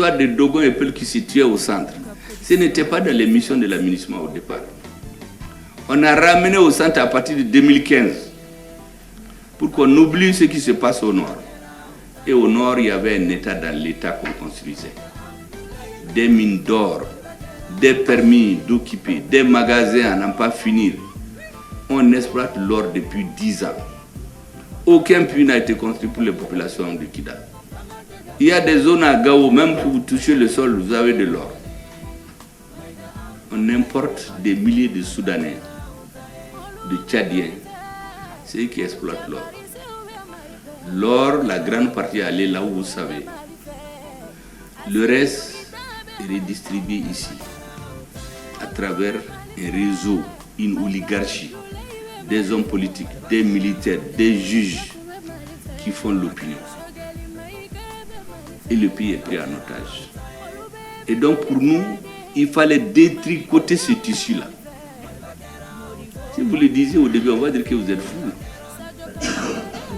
L'histoire de Dogon et Peul qui se tuaient au centre, ce n'était pas dans les missions de l'aménagement au départ. On a ramené au centre à partir de 2015 pour qu'on oublie ce qui se passe au nord. Et au nord, il y avait un État dans l'État qu'on construisait. Des mines d'or, des permis d'occuper, des magasins à n'en pas finir. On exploite l'or depuis 10 ans. Aucun puits n'a été construit pour les populations de Kidal. Il y a des zones à Gao, même pour vous toucher le sol, vous avez de l'or. On importe des milliers de Soudanais, de Tchadiens, c'est eux qui exploitent l'or. L'or, la grande partie est allée là où vous savez. Le reste est redistribué ici, à travers un réseau, une oligarchie, des hommes politiques, des militaires, des juges qui font l'opinion. Et le pays est pris en otage. Et donc pour nous, il fallait détricoter ce tissu-là. Si vous le disiez au début, on va dire que vous êtes fous.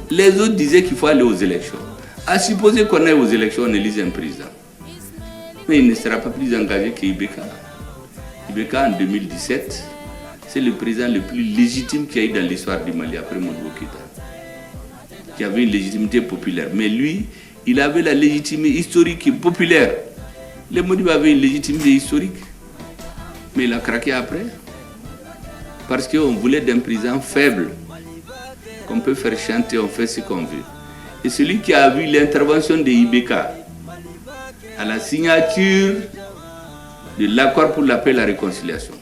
Les autres disaient qu'il faut aller aux élections. À supposer qu'on aille aux élections, on élise un président. Mais il ne sera pas plus engagé qu'Ibeka. Ibeka, en 2017, c'est le président le plus légitime qu'il y a eu dans l'histoire du Mali après Modibo Keïta, qui avait une légitimité populaire. Mais lui, il avait la légitimité historique et populaire. Les Modibo avaient une légitimité historique, mais il a craqué après. Parce qu'on voulait d'un président faible, qu'on peut faire chanter, on fait ce qu'on veut. Et celui qui a vu l'intervention de Ibeka à la signature de l'accord pour la paix et la réconciliation,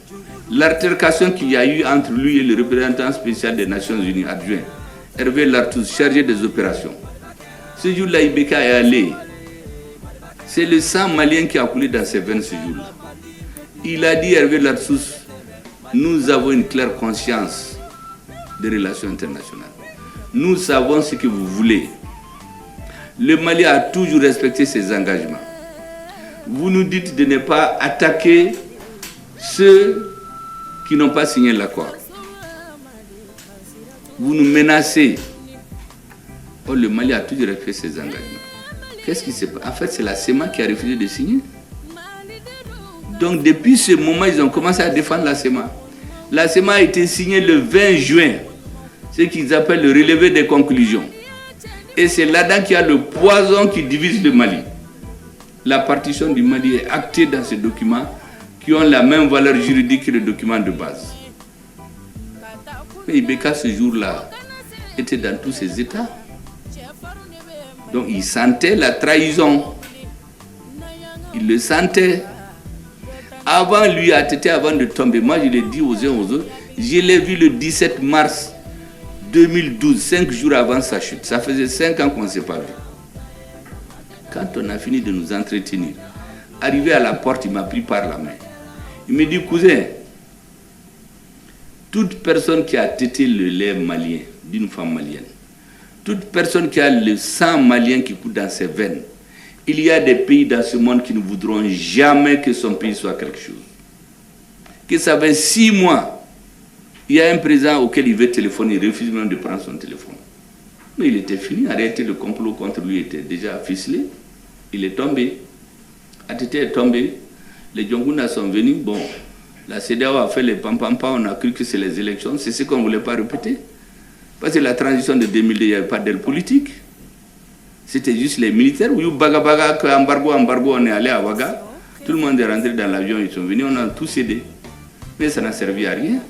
l'altercation qu'il y a eu entre lui et le représentant spécial des Nations Unies adjoint, Hervé Lartous, chargé des opérations. Ce jour-là, Ibeka est allé. C'est le sang malien qui a coulé dans ses veines ce jour-là. Il a dit, Hervé Lartous, nous avons une claire conscience des relations internationales. Nous savons ce que vous voulez. Le Mali a toujours respecté ses engagements. Vous nous dites de ne pas attaquer ceux qui n'ont pas signé l'accord. Vous nous menacez. Or, le Mali a toujours respecté ses engagements. Qu'est-ce qui se passe? En fait, c'est la SEMA qui a refusé de signer. Donc, depuis ce moment, ils ont commencé à défendre la SEMA. La SEMA a été signée le 20 juin, ce qu'ils appellent le relevé des conclusions. Et c'est là-dedans qu'il y a le poison qui divise le Mali. La partition du Mali est actée dans ces documents qui ont la même valeur juridique que le document de base. Mais Ibeka, ce jour-là, était dans tous ses états. Donc il sentait la trahison. Il le sentait. Avant lui, avant de tomber, moi je l'ai dit aux uns aux autres, je l'ai vu le 17 mars 2012, 5 jours avant sa chute. Ça faisait 5 ans qu'on ne s'est pas vu. Quand on a fini de nous entretenir, arrivé à la porte, il m'a pris par la main. Il me dit, cousin, toute personne qui a tété le lait malien, d'une femme malienne, toute personne qui a le sang malien qui coule dans ses veines, il y a des pays dans ce monde qui ne voudront jamais que son pays soit quelque chose. Que ça fait 6 mois, il y a un président auquel il veut téléphoner, il refuse même de prendre son téléphone. Mais il était fini, en réalité le complot contre lui était déjà ficelé. Il est tombé. Atété est tombé. Les Djonguna sont venus. Bon, la CEDEAO a fait les pampampa, on a cru que c'est les élections. C'est ce qu'on ne voulait pas répéter. Parce que la transition de 2002, il n'y avait pas d'aile politique. C'était juste les militaires. Ou baga baga, embargo, on est allé à Ouaga. Tout le monde est rentré dans l'avion, ils sont venus, on a tous cédé. Mais ça n'a servi à rien.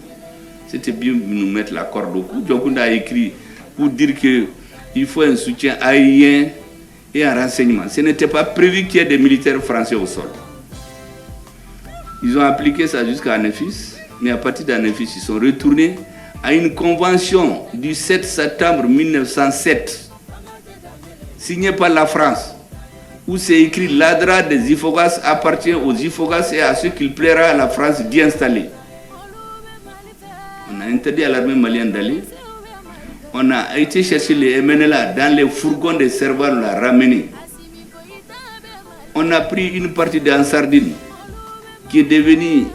C'était bien de nous mettre la corde au cou. Djonguna a écrit pour dire qu'il faut un soutien aérien et un renseignement. Ce n'était pas prévu qu'il y ait des militaires français au sol. Ils ont appliqué ça jusqu'à Anefis, mais à partir d'Anefis, ils sont retournés à une convention du 7 septembre 1907, signée par la France, où c'est écrit l'ADRA des Ifogas appartient aux Ifogas et à ceux qu'il plaira à la France d'y installer. On a interdit à l'armée malienne d'aller. On a été chercher les MNLA dans les fourgons des serveurs, on l'a ramené. On a pris une partie de Ansardine qui est devenue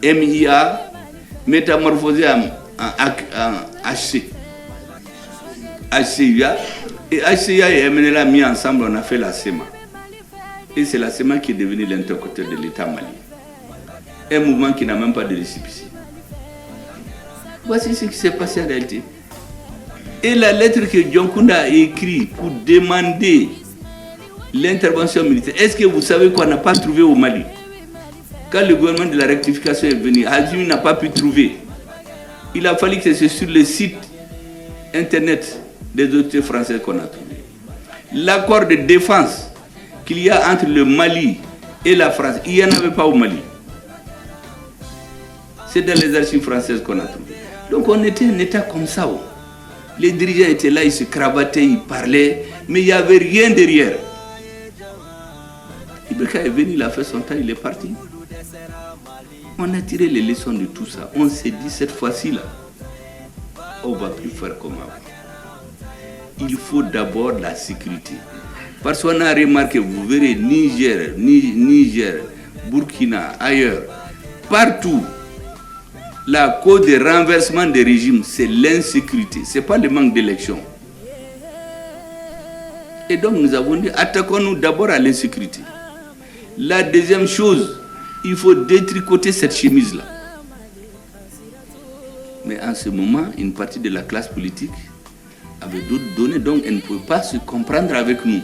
MIA, métamorphosée en HCIA. Et HCIA et MNLA mis ensemble, on a fait la SEMA. Et c'est la SEMA qui est devenue l'interlocuteur de l'État malien. Un mouvement qui n'a même pas de récépissé. Voici ce qui s'est passé en réalité. Et la lettre que Dioncounda a écrite pour demander l'intervention militaire, est-ce que vous savez qu'on n'a pas trouvé au Mali? Quand le gouvernement de la rectification est venu, Hazmi n'a pas pu trouver. Il a fallu que c'est sur le site internet des autorités françaises qu'on a trouvé. L'accord de défense qu'il y a entre le Mali et la France, il n'y en avait pas au Mali. C'est dans les archives françaises qu'on a trouvé. Donc on était un État comme ça. Les dirigeants étaient là, ils se cravataient, ils parlaient, mais il n'y avait rien derrière. Ibeka est venu, il a fait son temps, il est parti. On a tiré les leçons de tout ça. On s'est dit cette fois-ci là, on ne va plus faire comme avant. Il faut d'abord la sécurité. Parce qu'on a remarqué, vous verrez, Niger, Burkina, ailleurs, partout, la cause des renversements des régimes, c'est l'insécurité, ce n'est pas le manque d'élection. Et donc nous avons dit, attaquons-nous d'abord à l'insécurité. La deuxième chose, il faut détricoter cette chemise-là. Mais en ce moment, une partie de la classe politique avait d'autres données, donc elle ne pouvait pas se comprendre avec nous.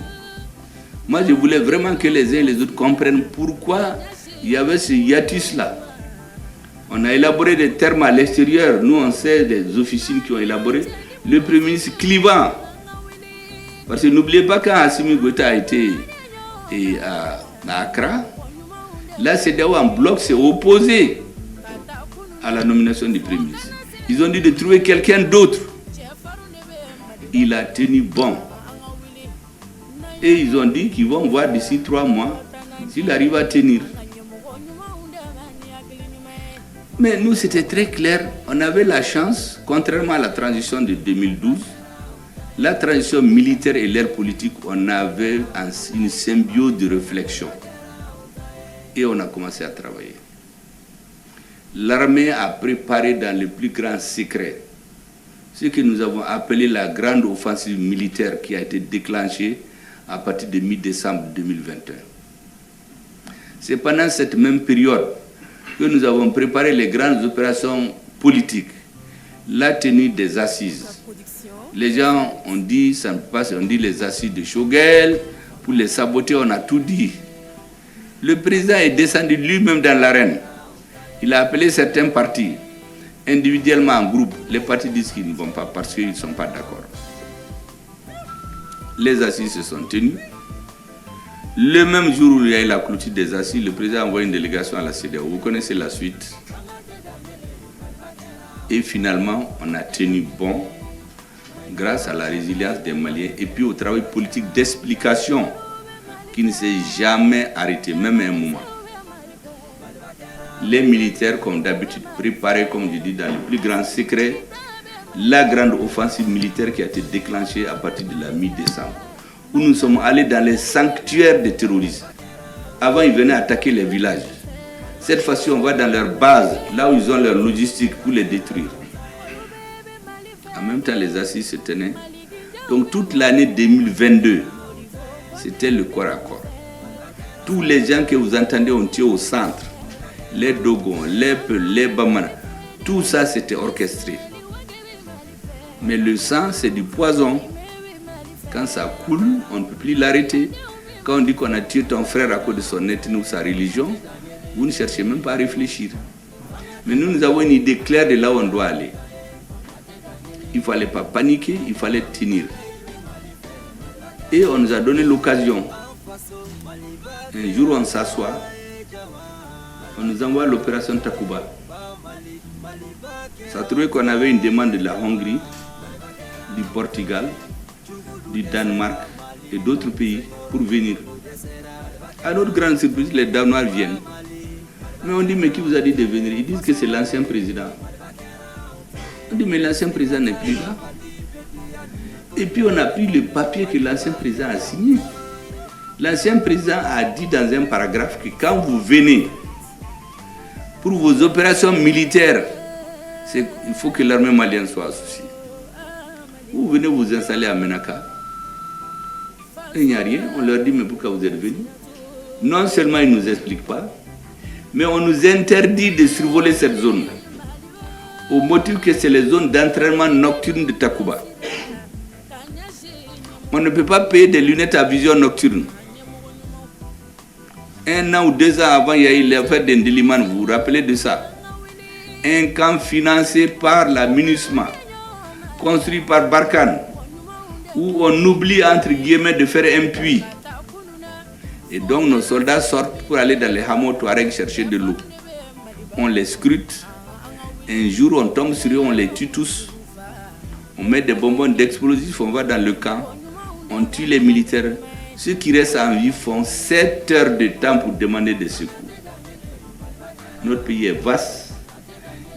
Moi, je voulais vraiment que les uns et les autres comprennent pourquoi il y avait ce hiatus-là. On a élaboré des termes à l'extérieur. Nous, on sait des officines qui ont élaboré. Le Premier ministre clivant. Parce que n'oubliez pas quand Assimi Goïta a été à Accra, la CEDEAO en bloc s'est opposé à la nomination du Premier ministre. Ils ont dit de trouver quelqu'un d'autre. Il a tenu bon. Et ils ont dit qu'ils vont voir d'ici 3 mois s'il arrive à tenir. Mais nous, c'était très clair. On avait la chance, contrairement à la transition de 2012, la transition militaire et l'ère politique, on avait une symbiose de réflexion. Et on a commencé à travailler. L'armée a préparé dans le plus grand secret ce que nous avons appelé la grande offensive militaire qui a été déclenchée à partir de mi-décembre 2021. C'est pendant cette même période que nous avons préparé les grandes opérations politiques, la tenue des assises. Les gens ont dit, ça ne passe, on dit les assises de Choguel, pour les saboter, on a tout dit. Le président est descendu lui-même dans l'arène. Il a appelé certains partis, individuellement en groupe. Les partis disent qu'ils ne vont pas parce qu'ils ne sont pas d'accord. Les assises se sont tenues. Le même jour où il y a eu la clôture des assises, le président a envoyé une délégation à la CEDEAO. Vous connaissez la suite. Et finalement, on a tenu bon grâce à la résilience des Maliens et puis au travail politique d'explication qui ne s'est jamais arrêté, même à un moment. Les militaires, comme d'habitude, préparaient, comme je dis, dans le plus grand secret, la grande offensive militaire qui a été déclenchée à partir de la mi-décembre, où nous sommes allés dans les sanctuaires des terroristes. Avant, ils venaient attaquer les villages. Cette fois-ci, on va dans leur base, là où ils ont leur logistique pour les détruire. En même temps, les assises se tenaient. Donc, toute l'année 2022, c'était le corps à corps. Tous les gens que vous entendez, on tient au centre. Les Dogons, les Peuls, les Bamana, tout ça, c'était orchestré. Mais le sang, c'est du poison. Quand ça coule, on ne peut plus l'arrêter. Quand on dit qu'on a tué ton frère à cause de son ethnie ou sa religion, vous ne cherchez même pas à réfléchir. Mais nous avons une idée claire de là où on doit aller. Il ne fallait pas paniquer, il fallait tenir. Et on nous a donné l'occasion. Un jour, on s'assoit, on nous envoie l'opération Takuba. Ça trouvait qu'on avait une demande de la Hongrie, du Portugal, du Danemark et d'autres pays pour venir. À notre grande surprise, les Danois viennent. Mais on dit, mais qui vous a dit de venir? Ils disent que c'est l'ancien président. On dit, mais l'ancien président n'est plus là. Et puis on a pris le papier que l'ancien président a signé. L'ancien président a dit dans un paragraphe que quand vous venez pour vos opérations militaires, il faut que l'armée malienne soit associée. Vous venez vous installer à Menaka, il n'y a rien, on leur dit, mais pourquoi vous êtes venus? Non seulement ils ne nous expliquent pas, mais on nous interdit de survoler cette zone au motif que c'est les zones d'entraînement nocturne de Takuba. On ne peut pas payer des lunettes à vision nocturne. 1 an ou 2 ans avant, il y a eu l'affaire d'Endiliman, vous vous rappelez de ça? Un camp financé par la MINUSMA, construit par Barkhane, où on oublie entre guillemets de faire un puits. Et donc nos soldats sortent pour aller dans les hameaux Touareg chercher de l'eau. On les scrute. Un jour, on tombe sur eux, on les tue tous. On met des bonbons d'explosifs, on va dans le camp. On tue les militaires. Ceux qui restent en vie font 7 heures de temps pour demander des secours. Notre pays est vaste.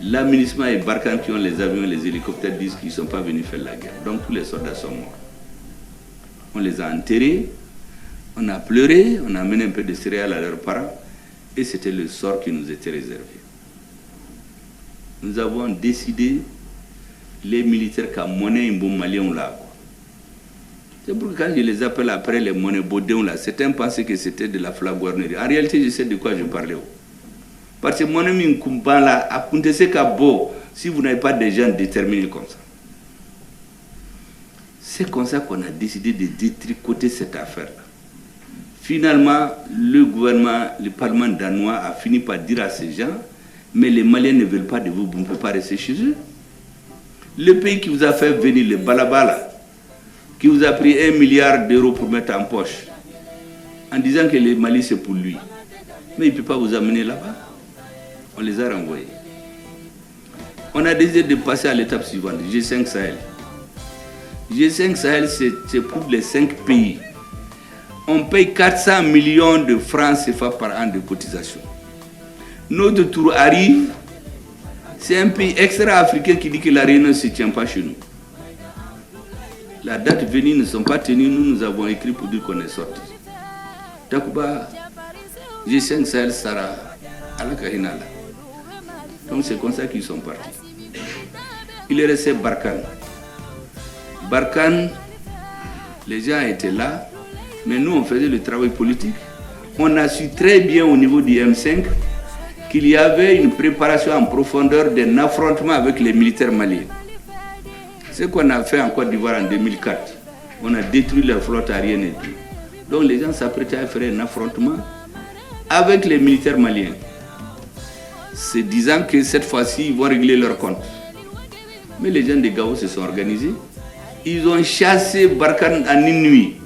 L'administration et Barkhane qui ont les avions et les hélicoptères disent qu'ils ne sont pas venus faire la guerre. Donc tous les soldats sont morts. On les a enterrés, on a pleuré, on a amené un peu de céréales à leurs parents et c'était le sort qui nous était réservé. Nous avons décidé, les militaires, qu'à monnaie un bon malien là. C'est pourquoi quand je les appelle après les monnaies baudins là, certains pensaient que c'était de la flagornerie. En réalité, je sais de quoi je parlais. Parce que monnaie minkumba là, à Kuntese Kabo, si vous n'avez pas des gens déterminés comme ça. C'est comme ça qu'on a décidé de détricoter cette affaire-là. Finalement, le gouvernement, le Parlement danois a fini par dire à ces gens, mais les Maliens ne veulent pas de vous, vous ne pouvez pas rester chez eux. Le pays qui vous a fait venir, le Balabala, qui vous a pris 1 milliard d'euros pour mettre en poche, en disant que le Mali c'est pour lui. Mais il ne peut pas vous amener là-bas. On les a renvoyés. On a décidé de passer à l'étape suivante, G5 Sahel. G5 Sahel, c'est pour les 5 pays. On paye 400 millions de francs CFA par an de cotisation. Notre tour arrive, c'est un pays extra-africain qui dit que la réunion ne se tient pas chez nous. La date venue ne sont pas tenues, nous avons écrit pour dire qu'on est sorti. Takuba, G5 Sahel Sara, Alakahinala. Donc c'est comme ça qu'ils sont partis. Il est resté Barkhane. Barkhane, les gens étaient là, mais nous on faisait le travail politique. On a su très bien au niveau du M5 qu'il y avait une préparation en profondeur d'un affrontement avec les militaires maliens. Ce qu'on a fait en Côte d'Ivoire en 2004, on a détruit leur flotte aérienne et tout. Donc les gens s'apprêtaient à faire un affrontement avec les militaires maliens, se disant que cette fois-ci, ils vont régler leur compte. Mais les gens de Gao se sont organisés. Ils ont chassé Barkhane en une nuit.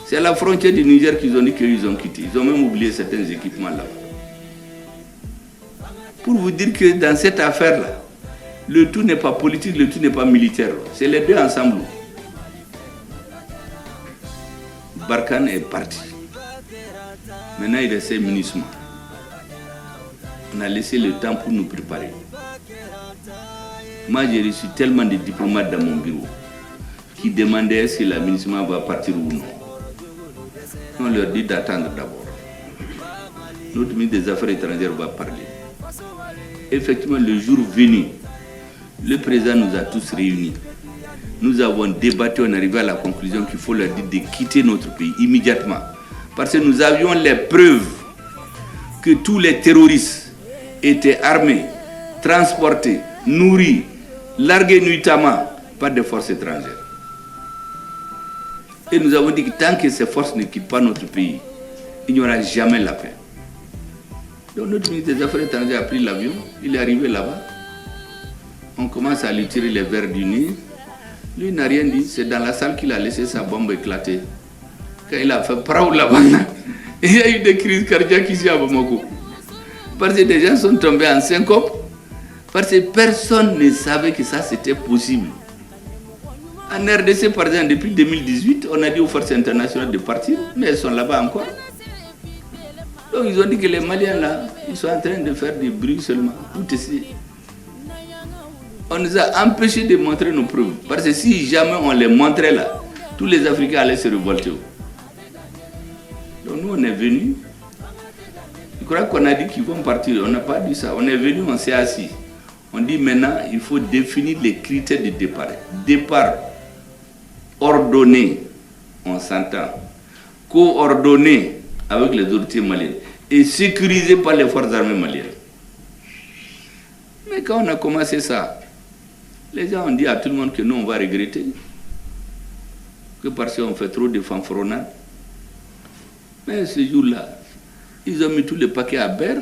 C'est à la frontière du Niger qu'ils ont dit qu'ils ont quitté. Ils ont même oublié certains équipements là. Pour vous dire que dans cette affaire-là, le tout n'est pas politique, le tout n'est pas militaire. C'est les deux ensemble. Barkhane est parti. Maintenant, il reste MINUSMA. On a laissé le temps pour nous préparer. Moi, j'ai reçu tellement de diplomates dans mon bureau qui demandaient si la MINUSMA va partir ou non. On leur dit d'attendre d'abord. Notre ministre des Affaires étrangères va parler. Effectivement, le jour venu, le président nous a tous réunis. Nous avons débattu, on est arrivé à la conclusion qu'il faut leur dire de quitter notre pays immédiatement. Parce que nous avions les preuves que tous les terroristes étaient armés, transportés, nourris, largués nuitamment par des forces étrangères. Et nous avons dit que tant que ces forces ne quittent pas notre pays, il n'y aura jamais la paix. Donc notre ministre des Affaires étrangères a pris l'avion, il est arrivé là-bas. On commence à lui tirer les verres du nez. Lui n'a rien dit, c'est dans la salle qu'il a laissé sa bombe éclater. Quand il a fait prao là-bas, il y a eu des crises cardiaques ici à Bamako. Parce que des gens sont tombés en syncope, parce que personne ne savait que ça c'était possible. En RDC, par exemple, depuis 2018, on a dit aux forces internationales de partir, mais elles sont là-bas encore. Donc ils ont dit que les Maliens là, ils sont en train de faire du bruit seulement. Tout ici. On nous a empêchés de montrer nos preuves. Parce que si jamais on les montrait là, tous les Africains allaient se révolter. Donc nous on est venus. Je crois qu'on a dit qu'ils vont partir. On n'a pas dit ça. On est venu, on s'est assis. On dit maintenant, il faut définir les critères de départ. Départ ordonné, on s'entend. Coordonné, avec les autorités maliennes et sécurisé par les forces armées maliennes. Mais quand on a commencé ça, les gens ont dit à tout le monde que nous, on va regretter, que parce qu'on fait trop de fanfaronnades. Mais ce jour-là, ils ont mis tous les paquets à Ber.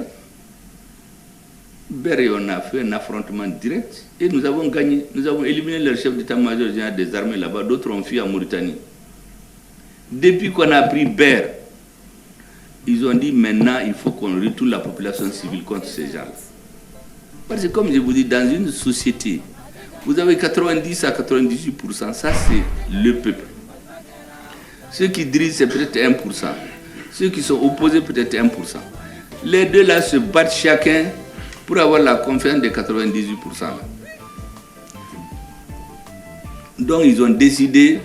Ber, et on a fait un affrontement direct et nous avons gagné. Nous avons éliminé le chef d'état-major général des armées là-bas, d'autres ont fui en Mauritanie. Depuis qu'on a pris Ber, ils ont dit maintenant il faut qu'on retourne la population civile contre ces gens. Parce que comme je vous dis, dans une société, vous avez 90 à 98%, ça c'est le peuple. Ceux qui dirigent, c'est peut-être 1%. Ceux qui sont opposés, peut-être 1%. Les deux là se battent chacun pour avoir la confiance des 98%. Là. Donc ils ont décidé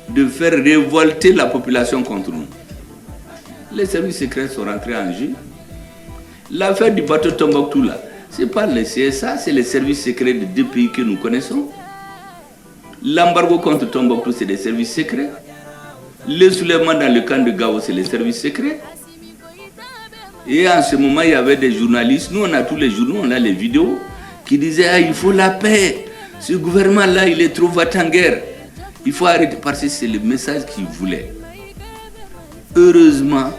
de faire révolter la population contre nous. Les services secrets sont rentrés en jeu. L'affaire du bateau Tombouctou là, ce n'est pas le CSA, c'est les services secrets des deux pays que nous connaissons. L'embargo contre Tombouctou, c'est des services secrets. Le soulèvement dans le camp de Gao, c'est les services secrets. Et en ce moment, il y avait des journalistes, nous on a tous les journaux, on a les vidéos, qui disaient ah, il faut la paix, ce gouvernement-là, il est trop va-t-en-guerre. Il faut arrêter, parce que c'est le message qu'ils voulaient. Heureusement,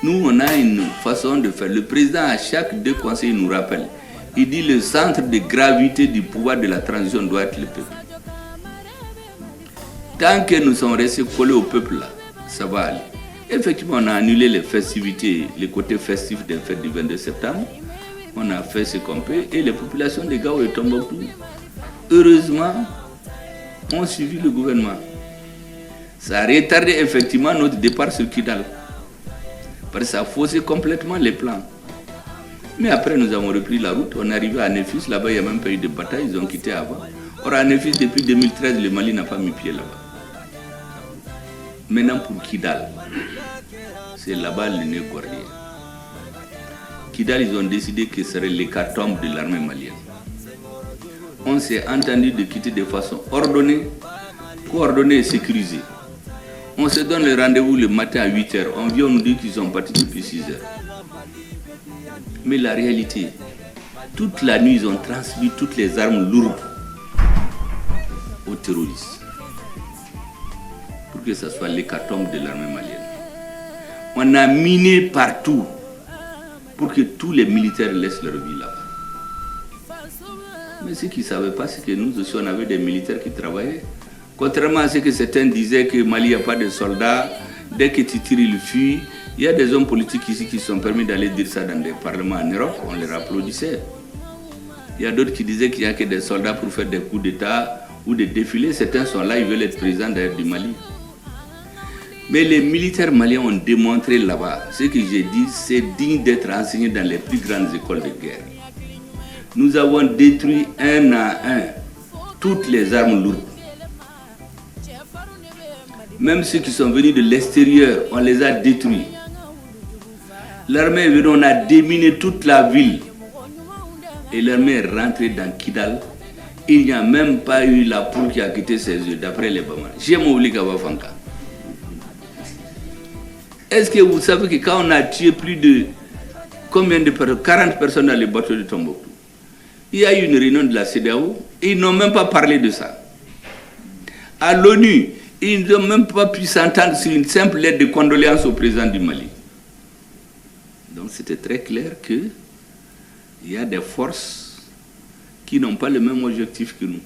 nous on a une façon de faire. Le président, à chaque 2 conseils, nous rappelle. Il dit le centre de gravité du pouvoir de la transition doit être le peuple. Tant que nous sommes restés collés au peuple là, ça va aller. Effectivement, on a annulé les festivités, les côtés festifs des fêtes du 22 septembre. On a fait ce qu'on peut et les populations de Gao et Tombouctou, heureusement, ont suivi le gouvernement. Ça a retardé effectivement notre départ sur Kidal. Parce que ça a faussé complètement les plans. Mais après, nous avons repris la route. On est arrivé à Nefis. Là-bas, il n'y a même pas eu de bataille. Ils ont quitté avant. Or, à Nefis, depuis 2013, le Mali n'a pas mis pied là-bas. Maintenant, pour Kidal, c'est là-bas le nœud gordien. Kidal, ils ont décidé que ce serait l'hécatombe de l'armée malienne. On s'est entendu de quitter de façon ordonnée, coordonnée et sécurisée. On se donne le rendez-vous le matin à 8h. On vient, on nous dit qu'ils sont partis depuis 6h. Mais la réalité, toute la nuit, ils ont transmis toutes les armes lourdes aux terroristes. Pour que ce soit l'hécatombe de l'armée malienne. On a miné partout pour que tous les militaires laissent leur vie là-bas. Mais ce qu'ils ne savaient pas, c'est que nous aussi, on avait des militaires qui travaillaient. Contrairement à ce que certains disaient que Mali, il n'y a pas de soldats, dès que tu tires, il fuit. Il y a des hommes politiques ici qui se sont permis d'aller dire ça dans des parlements en Europe, on les applaudissait. Il y a d'autres qui disaient qu'il n'y a que des soldats pour faire des coups d'État ou des défilés. Certains sont là, ils veulent être présidents d'ailleurs du Mali. Mais les militaires maliens ont démontré là-bas, ce que j'ai dit, c'est digne d'être enseigné dans les plus grandes écoles de guerre. Nous avons détruit un à un toutes les armes lourdes. Même ceux qui sont venus de l'extérieur, on les a détruits. L'armée est venue, on a déminé toute la ville. Et l'armée est rentrée dans Kidal. Il n'y a même pas eu la poule qui a quitté ses yeux, d'après les Bama. J'ai mon Fanka. Est-ce que vous savez que quand on a tué plus de combien de personnes, 40 personnes dans les bateaux de Tombouctou, il y a eu une réunion de la CEDEAO et ils n'ont même pas parlé de ça. À l'ONU, ils n'ont même pas pu s'entendre sur une simple lettre de condoléances au président du Mali. Donc c'était très clair qu'il y a des forces qui n'ont pas le même objectif que nous.